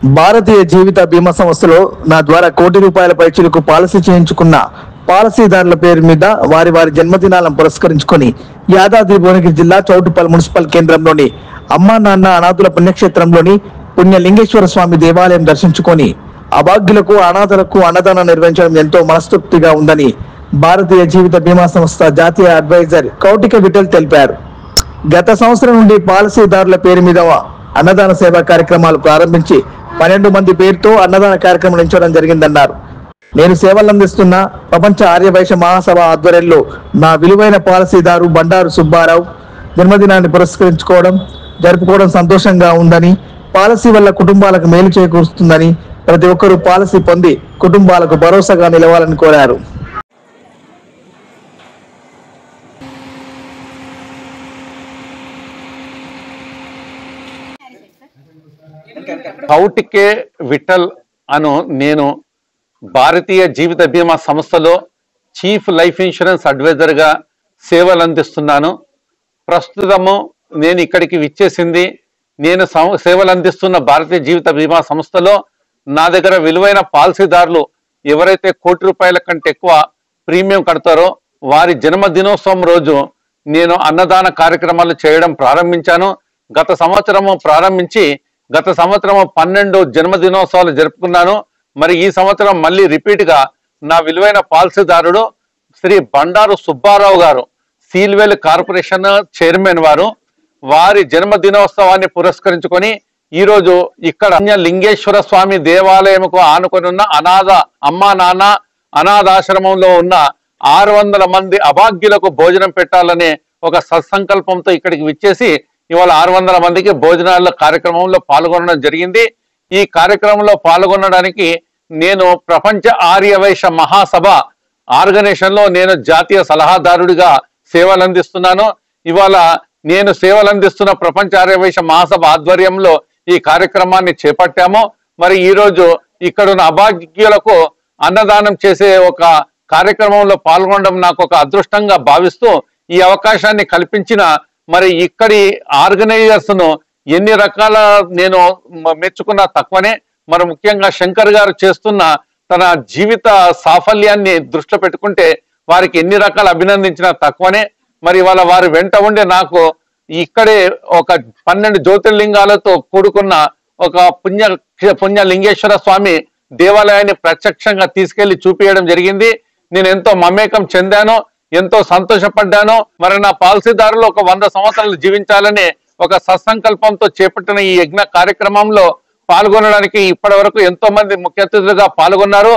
భారతీయ జీవిత బీమా సంస్థలో నా ద్వారా కోటి రూపాయల పైచిలకు పాలసీ చేయించుకున్న పాలసీదారుల పేరు మీద వారి వారి జన్మదినాలను పురస్కరించుకొని యాదాద్రి భువనగిరి జిల్లా చౌటుప్పల్ మున్సిపల్ కేంద్రంలోని అమ్మా నాన్న అనాథుల పుణ్యక్షేత్రంలోని పుణ్యలింగేశ్వర స్వామి దేవాలయం దర్శించుకొని అభాగ్యులకు అనాథలకు అన్నదానం నిర్వహించడం ఎంతో మనస్తృప్తిగా ఉందని భారతీయ జీవిత బీమా సంస్థ జాతీయ అడ్వైజర్ కౌటిక విఠల్ తెలిపారు. గత సంవత్సరం నుండి పాలసీదారుల పేరు మీద అన్నదాన సేవా కార్యక్రమాలు ప్రారంభించి 12 మంది పేరుతో అన్నదాన కార్యక్రమం నిర్వహించడం జరిగిందన్నారు. నేను సేవలు అందిస్తున్న ప్రపంచ ఆర్యవైశ్య మహాసభ ఆధ్వర్యంలో నా విలువైన పాలసీదారు బండారు సుబ్బారావు జన్మదినాన్ని జరుపుకోవడం సంతోషంగా ఉందని, పాలసీ వల్ల కుటుంబాలకు మేలు చేకూరుస్తుందని, ప్రతి ఒక్కరూ పాలసీ పొంది కుటుంబాలకు భరోసాగా నిలవాలని కోరారు. కౌటికే విఠల్ అను నేను భారతీయ జీవిత బీమా సంస్థలో చీఫ్ లైఫ్ ఇన్సూరెన్స్ అడ్వైజర్గా సేవలు అందిస్తున్నాను. ప్రస్తుతము నేను ఇక్కడికి విచ్చేసింది, నేను సేవలు అందిస్తున్న భారతీయ జీవిత బీమా సంస్థలో నా దగ్గర విలువైన పాలసీదారులు ఎవరైతే కోటి రూపాయల కంటే ఎక్కువ ప్రీమియం కడతారో వారి జన్మదినోత్సవం రోజు నేను అన్నదాన కార్యక్రమాలు చేయడం ప్రారంభించాను. గత సంవత్సరము 12 జన్మదినోత్సవాలు జరుపుకున్నాను. మరి ఈ సంవత్సరం మళ్ళీ రిపీట్గా నా విలువైన పాలసీదారుడు శ్రీ బండారు సుబ్బారావు గారు, సీల్వేల్ కార్పొరేషన్ చైర్మన్ వారి జన్మదినోత్సవాన్ని పురస్కరించుకొని ఈరోజు ఇక్కడ లింగేశ్వర స్వామి దేవాలయంకు ఆనుకొని ఉన్న అమ్మా నాన్న అనాథాశ్రమంలో ఉన్న 600 మంది అభాగ్యులకు భోజనం పెట్టాలనే ఒక సత్సంకల్పంతో ఇక్కడికి విచ్చేసి ఇవాళ 600 మందికి భోజనాల కార్యక్రమంలో పాల్గొనడం జరిగింది. ఈ కార్యక్రమంలో పాల్గొనడానికి నేను ప్రపంచ ఆర్యవైశ్య మహాసభ ఆర్గనైజేషన్లో నేను జాతీయ సలహాదారుడిగా సేవలు అందిస్తున్నాను. ఇవాళ నేను సేవలు అందిస్తున్న ప్రపంచ ఆర్యవైశ్య మహాసభ ఆధ్వర్యంలో ఈ కార్యక్రమాన్ని చేపట్టాము. మరి ఈరోజు ఇక్కడున్న అభాగ్యులకు అన్నదానం చేసే ఒక కార్యక్రమంలో పాల్గొనడం నాకు ఒక అదృష్టంగా భావిస్తూ ఈ అవకాశాన్ని కల్పించిన మరి ఇక్కడి ఆర్గనైజర్స్ ను ఎన్ని రకాల నేను మెచ్చుకున్నా తక్కువనే. మరి ముఖ్యంగా శంకర్ గారు చేస్తున్న తన జీవిత సాఫల్యాన్ని దృష్టిలో పెట్టుకుంటే వారికి ఎన్ని రకాలు అభినందించినా తక్కువనే. మరి వాళ్ళ వారి వెంట ఉండే నాకు ఇక్కడే ఒక 12 జ్యోతిర్లింగాలతో కూడుకున్న ఒక పుణ్యలింగేశ్వర స్వామి దేవాలయాన్ని ప్రత్యక్షంగా తీసుకెళ్లి చూపించడం జరిగింది. నేను ఎంతో మమేకం చెందాను, ఎంతో సంతోషపడ్డాను. మరి నా పాలసీదారులు ఒక 100 సంవత్సరాలు జీవించాలనే ఒక సత్సంకల్పంతో చేపట్టిన ఈ యజ్ఞ కార్యక్రమంలో పాల్గొనడానికి ఇప్పటి వరకు ఎంతో మంది ముఖ్య అతిథులుగా పాల్గొన్నారు.